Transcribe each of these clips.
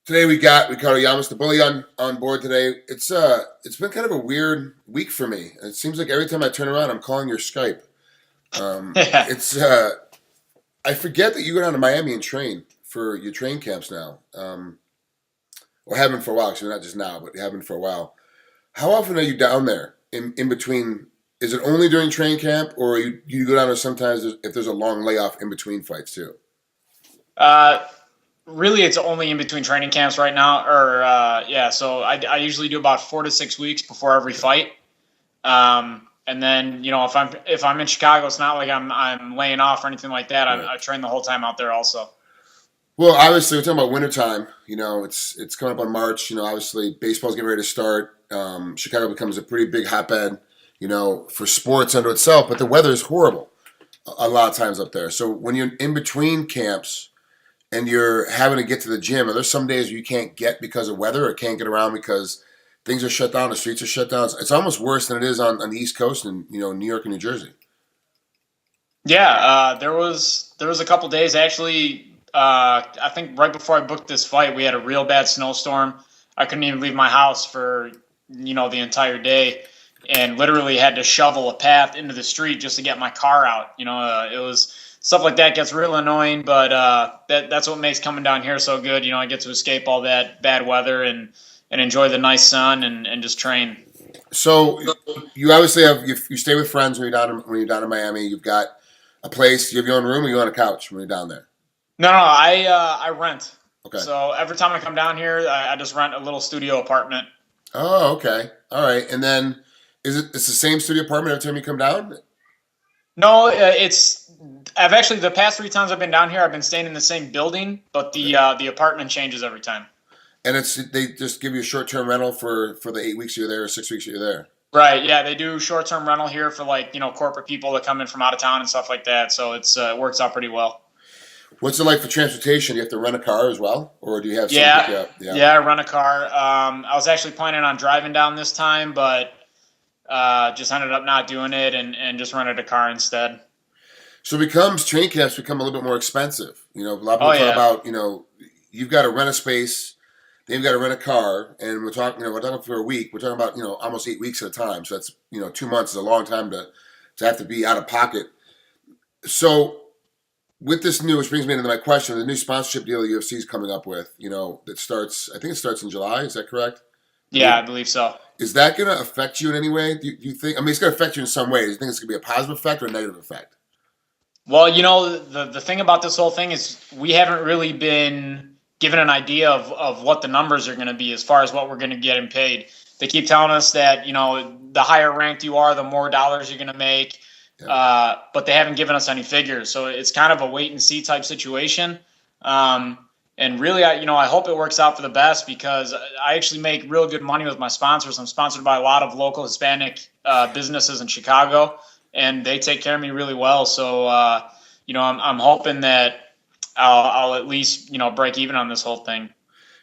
Today we got Ricardo Lamas, the bully, on board today. It's been kind of a weird week for me. It seems like every time I turn around, I'm calling your Skype. Yeah. It's I forget that you go down to Miami and train for your train camps now. Or have been for a while. Actually, not just now, but have been for a while. How often are you down there in between? Is it only during train camp, or you go down there sometimes if there's a long layoff in between fights too? Uh, Really, it's only in between training camps right now. Yeah, so I usually do about 4 to 6 weeks before every fight. And then if I'm in Chicago, it's not like I'm laying off or anything like that. Right. I train the whole time out there also. Well, obviously, we're talking about wintertime. It's coming up on March. Obviously, baseball's getting ready to start. Chicago becomes a pretty big hotbed, for sports unto itself. But the weather is horrible a lot of times up there. So when you're in between camps and you're having to get to the gym, are there some days you can't get because of weather or can't get around because things are shut down, the streets are shut down? It's almost worse than it is on the East Coast in New York and New Jersey. Yeah, there was a couple days actually. I think right before I booked this fight, we had a real bad snowstorm. I couldn't even leave my house for the entire day, and literally had to shovel a path into the street just to get my car out. It was stuff like that gets real annoying, but that's what makes coming down here so good. I get to escape all that bad weather and enjoy the nice sun and just train. So you obviously you stay with friends when you're down in Miami. You've got a place. You have your own room, or you on a couch when you're down there. No, I rent. Okay. So every time I come down here, I just rent a little studio apartment. Oh, okay. All right. And then it's the same studio apartment every time you come down? No, I've actually the past 3 times I've been down here, I've been staying in the same building, but the apartment changes every time. And they just give you a short term rental for the 8 weeks you're there or 6 weeks you're there. Right. Yeah, they do short term rental here for corporate people that come in from out of town and stuff like that. So it works out pretty well. What's it like for transportation? Do you have to rent a car as well, or do you have Yeah, something? Yeah. yeah, I rent a car. I was actually planning on driving down this time, but just ended up not doing it and just rented a car instead. So train camps become a little bit more expensive. A lot of Oh people talk yeah. about you've got to rent a space, then you've got to rent a car, and we're talking for a week. We're talking about almost 8 weeks at a time. So that's 2 months is a long time to have to be out of pocket. So with this which brings me into my question, the new sponsorship deal the UFC is coming up with, that starts, I think it starts in July. Is that correct? Yeah, I believe so. Is that going to affect you in any way? Do you think? I mean, it's going to affect you in some ways. Do you think it's going to be a positive effect or a negative effect? Well, the thing about this whole thing is we haven't really been given an idea of what the numbers are going to be as far as what we're going to get paid. They keep telling us that, the higher ranked you are, the more dollars you're going to make. Yeah. But they haven't given us any figures. So it's kind of a wait and see type situation. And really, I hope it works out for the best because I actually make real good money with my sponsors. I'm sponsored by a lot of local Hispanic businesses in Chicago, and they take care of me really well. So, I'm hoping that I'll at least, break even on this whole thing.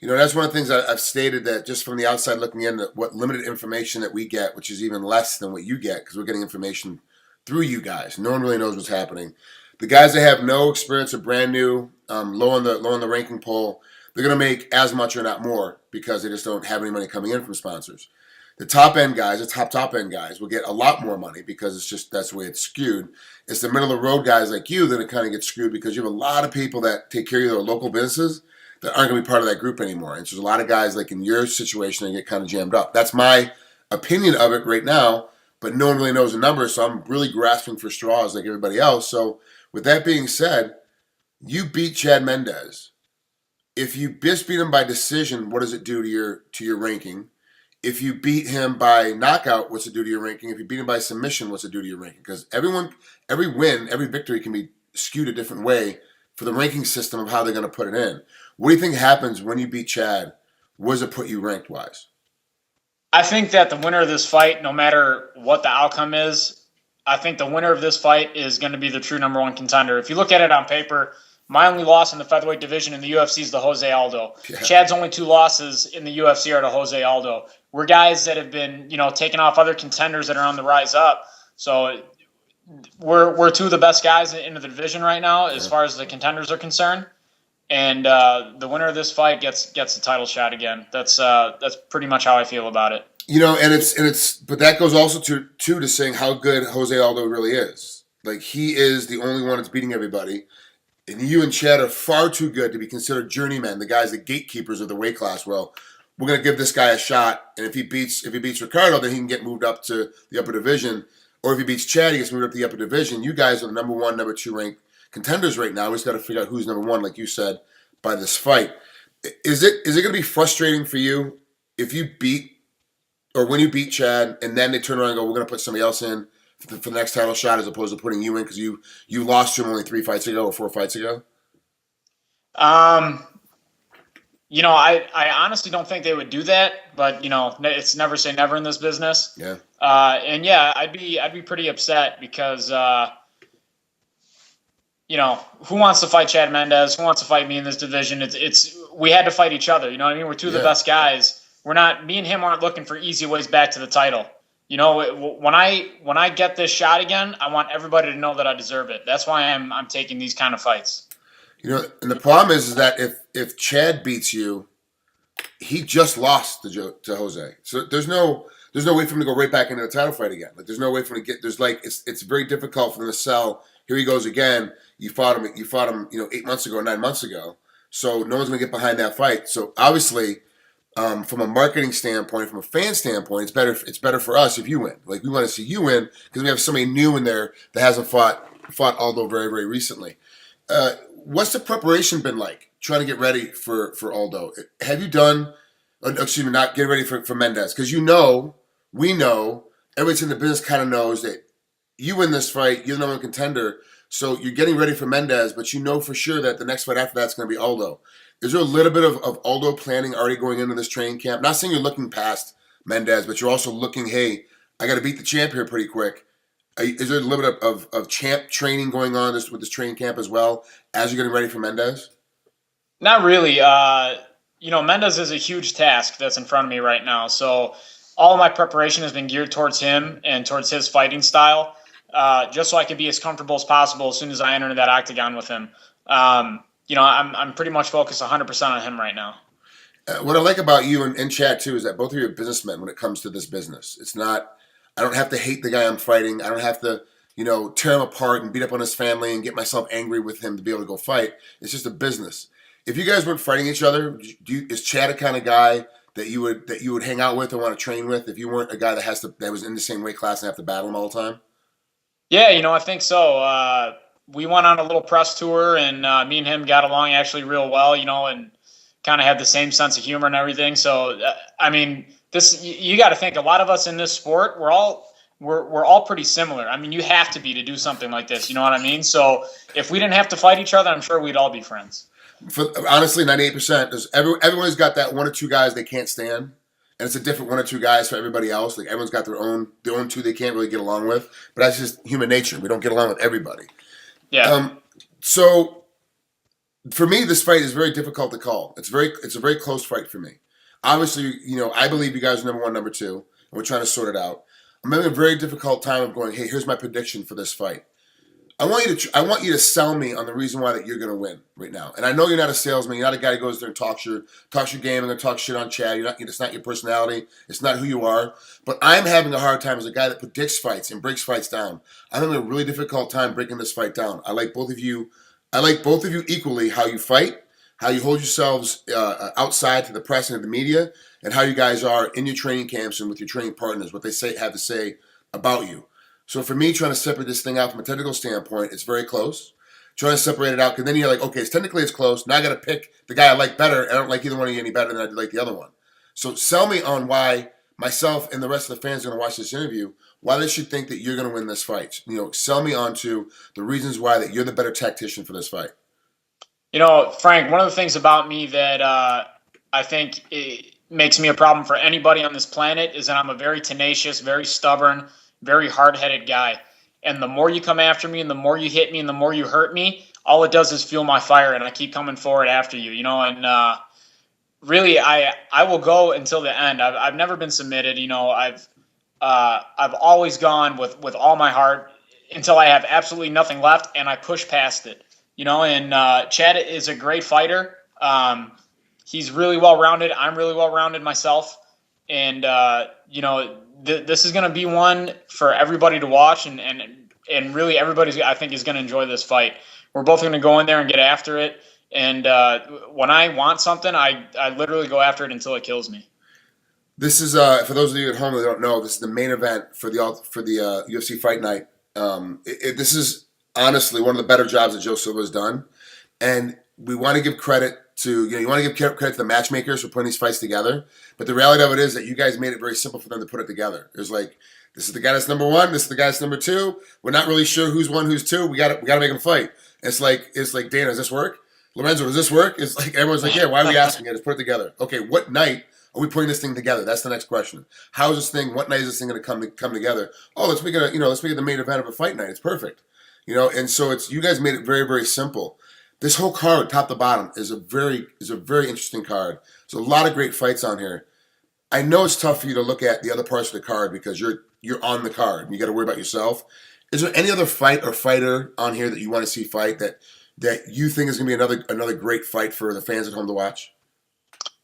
That's one of the things I've stated, that just from the outside looking in, that what limited information that we get, which is even less than what you get, because we're getting information through you guys. No one really knows what's happening. The guys that have no experience or brand new, low on the ranking poll, they're going to make as much or not more because they just don't have any money coming in from sponsors. The top end guys, the top end guys, will get a lot more money because that's the way it's skewed. It's the middle of the road guys like you that it kind of get screwed because you have a lot of people that take care of their local businesses that aren't going to be part of that group anymore. And so there's a lot of guys like in your situation that get kind of jammed up. That's my opinion of it right now, but no one really knows the numbers, so I'm really grasping for straws like everybody else. So with that being said, you beat Chad Mendes. If you just beat him by decision, what does it do to your ranking? If you beat him by knockout, what's it do to your ranking? If you beat him by submission, what's it do to your ranking? Because every win, every victory can be skewed a different way for the ranking system of how they're going to put it in. What do you think happens when you beat Chad? Where does it put you ranked wise? I think that the winner of this fight, no matter what the outcome is, I think the winner of this fight is going to be the true number one contender. If you look at it on paper, my only loss in the featherweight division in the UFC is the Jose Aldo. Yeah. Chad's only 2 losses in the UFC are to Jose Aldo. We're guys that have been, taking off other contenders that are on the rise up. So we're 2 of the best guys into the division right now as far as the contenders are concerned. and the winner of this fight gets the title shot again. That's pretty much how I feel about it. But that goes also to saying how good Jose Aldo really is. Like, he is the only one that's beating everybody. And you and Chad are far too good to be considered journeymen, the guys, the gatekeepers of the weight class. Well, we're going to give this guy a shot, and if he beats Ricardo, then he can get moved up to the upper division. Or if he beats Chad, he gets moved up to the upper division. You guys are the number 1, number 2 ranked contenders right now. We just got to figure out who's number 1, like you said, by this fight. Is it going to be frustrating for you if you beat, or when you beat Chad, and then they turn around and go, we're going to put somebody else in for the next title shot, as opposed to putting you in because you lost to him only 3 fights ago or 4 fights ago? I honestly don't think they would do that, but it's never say never in this business. Yeah. And yeah, I'd be pretty upset because who wants to fight Chad Mendes? Who wants to fight me in this division? It's we had to fight each other. You know what I mean? We're two of the best guys. Me and him aren't looking for easy ways back to the title. When I get this shot again, I want everybody to know that I deserve it. That's why I'm taking these kind of fights. And the problem is that if Chad beats you, he just lost to Jose. So there's no way for him to go right back into the title fight again. Like, there's no way for him to get. It's very difficult for him to sell. Here he goes again. You fought him 8 months ago, 9 months ago. So no one's gonna get behind that fight. So obviously, from a marketing standpoint, from a fan standpoint, it's better for us if you win. Like, we want to see you win because we have somebody new in there that hasn't fought Aldo very, very recently. What's the preparation been like trying to get ready for Aldo? Have you done, excuse me, not getting ready for Mendes? Because we know, everybody in the business kind of knows that you win this fight, you're the number 1 contender, so you're getting ready for Mendes, but you know for sure that the next fight after that's going to be Aldo. Is there a little bit of Aldo planning already going into this training camp? Not saying you're looking past Mendes, but you're also looking, hey, I got to beat the champ here pretty quick. Is there a little bit of champ training going on with this training camp as well as you're getting ready for Mendes? Not really. Mendes is a huge task that's in front of me right now. So all of my preparation has been geared towards him and towards his fighting style, just so I can be as comfortable as possible as soon as I enter that octagon with him. I'm pretty much focused 100% on him right now. What I like about you and Chad too is that both of you are businessmen when it comes to this business. It's not. I don't have to hate the guy I'm fighting. I don't have to, tear him apart and beat up on his family and get myself angry with him to be able to go fight. It's just a business. If you guys weren't fighting each other, is Chad a kind of guy that you would hang out with or want to train with if you weren't a guy that was in the same weight class and have to battle him all the time? Yeah, I think so. We went on a little press tour, and me and him got along actually real well, and kind of had the same sense of humor and everything. So, you got to think, a lot of us in this sport, we're all pretty similar. I mean, you have to be to do something like this. You know what I mean? So if we didn't have to fight each other, I'm sure we'd all be friends. Honestly, 98%. Everyone's got that 1 or 2 guys they can't stand, and it's a different 1 or 2 guys for everybody else. Like, everyone's got their own 2 they can't really get along with. But that's just human nature. We don't get along with everybody. Yeah. So for me, this fight is very difficult to call. It's a very close fight for me. Obviously, I believe you guys are number 1, number 2, and we're trying to sort it out. I'm having a very difficult time of going, hey, here's my prediction for this fight. I want you to sell me on the reason why that you're going to win right now. And I know you're not a salesman. You're not a guy who goes there and talks your game and then talks shit on Chad. It's not your personality. It's not who you are. But I'm having a hard time as a guy that predicts fights and breaks fights down. I'm having a really difficult time breaking this fight down. I like both of you equally, how you fight, how you hold yourselves outside to the press and to the media, and how you guys are in your training camps and with your training partners, what they have to say about you. So for me, trying to separate this thing out from a technical standpoint, it's very close. Trying to separate it out, because then you're like, okay, technically it's close. Now I got to pick the guy I like better. I don't like either one of you any better than I like the other one. So sell me on why myself and the rest of the fans are going to watch this interview, why they should think that you're going to win this fight. Sell me on to the reasons why that you're the better tactician for this fight. Frank, one of the things about me that I think it makes me a problem for anybody on this planet is that I'm a very tenacious, very stubborn, very hard-headed guy. And the more you come after me and the more you hit me and the more you hurt me, all it does is fuel my fire, and I keep coming forward after you, and really I will go until the end. I've never been submitted. I've always gone with all my heart until I have absolutely nothing left, and I push past it. And Chad is a great fighter. He's really well-rounded. I'm really well-rounded myself. And, this is going to be one for everybody to watch, and really everybody, I think, is going to enjoy this fight. We're both going to go in there and get after it. And when I want something, I literally go after it until it kills me. This is for those of you at home that don't know. This is the main event for the UFC Fight Night. This is honestly one of the better jobs that Joe Silva's done, and we want to give credit to you want to give credit to the matchmakers for putting these fights together. But the reality of it is that you guys made it very simple for them to put it together. It was like, this is the guy that's number one. This is the guy that's number two. We're not really sure who's one, who's two. We got to make them fight. It's like Dana, does this work? Lorenzo, does this work? It's like everyone's like, yeah. Why are we asking it? Let's put it together. Okay, what night are we putting this thing together? That's the next question. How is this thing? What night is this thing going to come together? Oh, let's make it the main event of a fight night. It's perfect, And so you guys made it very, very simple. This whole card, top to bottom, is a very interesting card. There's a lot of great fights on here. I know it's tough for you to look at the other parts of the card because you're on the card and you got to worry about yourself. Is there any other fight or fighter on here that you want to see fight that you think is going to be another great fight for the fans at home to watch?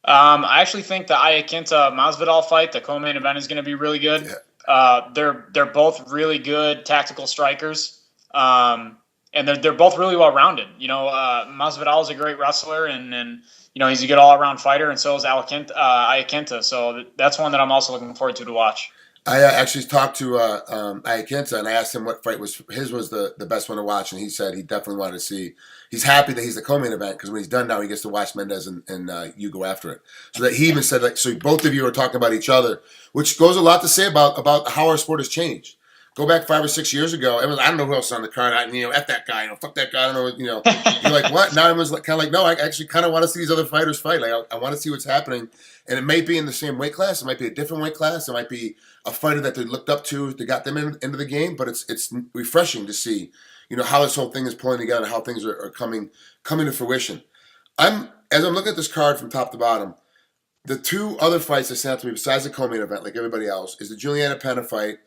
I actually think the Iaquinta Masvidal fight, the co-main event, is going to be really good. Yeah. They're both really good tactical strikers, and they're both really well rounded. Masvidal is a great wrestler, and he's a good all around fighter, and so is Iaquinta. So that's one that I'm also looking forward to watch. I actually talked to Iaquinta, and I asked him what fight was the best one to watch, and he said he definitely wanted to see. He's happy that he's the co-main event because when he's done now, he gets to watch Mendes and you go after it. So that he even said, so both of you are talking about each other, which goes a lot to say about how our sport has changed. Go back 5 or 6 years ago, everyone's, I don't know who else is on the card. F that guy, fuck that guy. I don't know, You're like, what? Now everyone's kind of like, no, I actually kind of want to see these other fighters fight. Like, I want to see what's happening. And it may be in the same weight class. It might be a different weight class. It might be a fighter that they looked up to that got them into the game. But it's refreshing to see, how this whole thing is pulling together, how things are coming to fruition. As I'm looking at this card from top to bottom, the two other fights that stand out to me besides the co-main event, like everybody else, is the Juliana Pena fight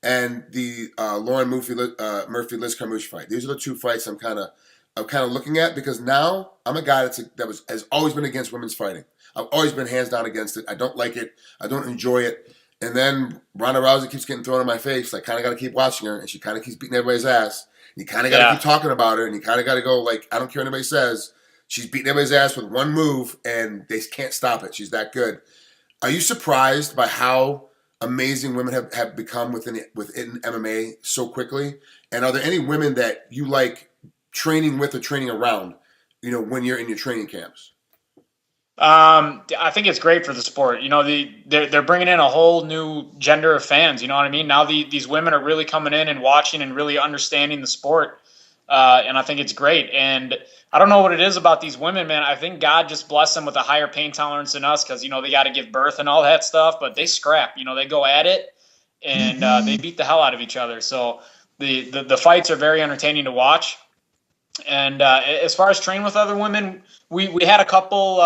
and the Lauren Murphy Liz Carmouche fight. These are the two fights I'm kind of looking at because now I'm a guy that has always been against women's fighting. I've always been hands down against it. I don't like it. I don't enjoy it. And then Ronda Rousey keeps getting thrown in my face. I kind of got to keep watching her, and she kind of keeps beating everybody's ass. You kind of got to keep talking about her, and you kind of got to go I don't care what anybody says. She's beating everybody's ass with one move, and they can't stop it. She's that good. Are you surprised by how amazing women have become within MMA so quickly? And are there any women that you like training with or training around, when you're in your training camps? I think it's great for the sport. They're bringing in a whole new gender of fans. You know what I mean? Now these women are really coming in and watching and really understanding the sport. And I think it's great. And I don't know what it is about these women, man. I think God just blessed them with a higher pain tolerance than us because, they got to give birth and all that stuff. But they scrap. They go at it, and they beat the hell out of each other. So the fights are very entertaining to watch. And as far as training with other women, we had a couple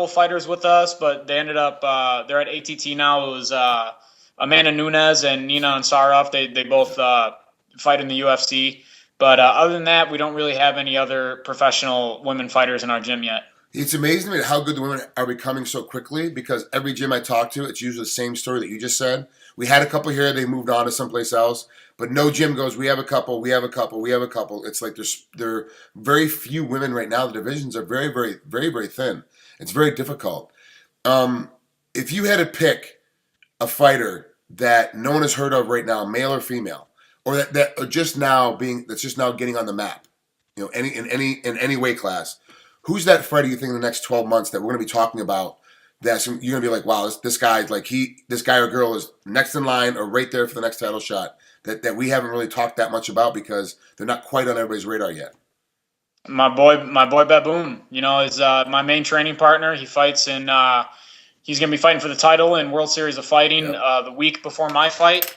fighters with us, but they ended up they're at ATT now. It was Amanda Nunes and Nina Ansarov. They both fight in the UFC. But other than that, we don't really have any other professional women fighters in our gym yet. It's amazing to me how good the women are becoming so quickly because every gym I talk to, it's usually the same story that you just said. We had a couple here, they moved on to someplace else, but no gym goes, we have a couple. It's like there are very few women right now. The divisions are very, very, very, very thin. It's very difficult. If you had to pick a fighter that no one has heard of right now, male or female, or that are just now getting on the map, in any weight class, who's that fighter you think in the next 12 months that we're going to be talking about? That you're going to be like, wow, this guy or girl is next in line or right there for the next title shot that we haven't really talked that much about because they're not quite on everybody's radar yet. My boy Baboon, is my main training partner. He fights he's going to be fighting for the title in World Series of Fighting the week before my fight.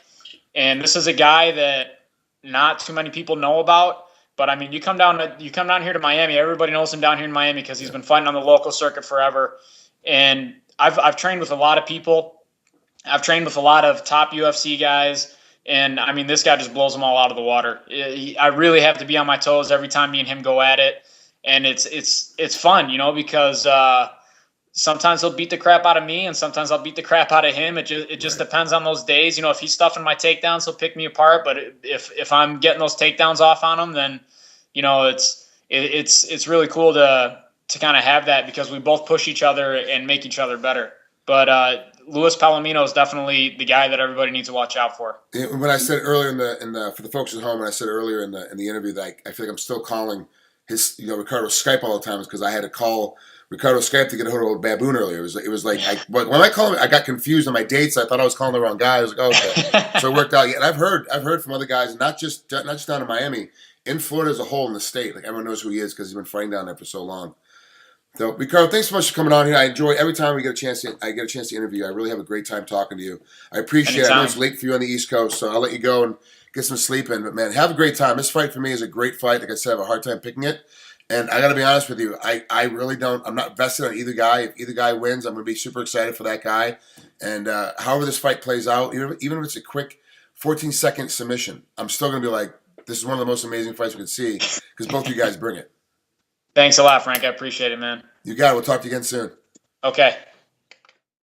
And this is a guy that not too many people know about. But I mean, you come down here to Miami. Everybody knows him down here in Miami because he's been fighting on the local circuit forever. And I've trained with a lot of people. I've trained with a lot of top UFC guys. And I mean, this guy just blows them all out of the water. I really have to be on my toes every time me and him go at it, and it's fun, you know, because sometimes he'll beat the crap out of me, and sometimes I'll beat the crap out of him. It just depends on those days. You know, if he's stuffing my takedowns, he'll pick me apart. But if I'm getting those takedowns off on him, then you know it's really cool to kind of have that, because we both push each other and make each other better. But Luis Palomino is definitely the guy that everybody needs to watch out for. When I said earlier in the for the folks at home, when I said earlier in the interview that I feel like I'm still calling his Ricardo Skype all the time, is because I had to call Ricardo Skype to get a hold of Baboon earlier. It was like when I call him, I got confused on my dates. I thought I was calling the wrong guy. I was like, oh, okay. So it worked out. Yeah, and I've heard from other guys, not just down in Miami, in Florida as a whole, in the state. Like, everyone knows who he is because he's been fighting down there for so long. So, Ricardo, thanks so much for coming on here. I enjoy every time I get a chance to interview you. I really have a great time talking to you. I appreciate it. I know it's late for you on the East Coast, so I'll let you go and get some sleep in. But, man, have a great time. This fight for me is a great fight. Like I said, I have a hard time picking it. And I got to be honest with you, I really don't. I'm not vested on either guy. If either guy wins, I'm going to be super excited for that guy. And however this fight plays out, even if it's a quick 14-second submission, I'm still going to be like, this is one of the most amazing fights we can see, because both you guys bring it. Thanks a lot, Frank. I appreciate it, man. You got it. We'll talk to you again soon. Okay.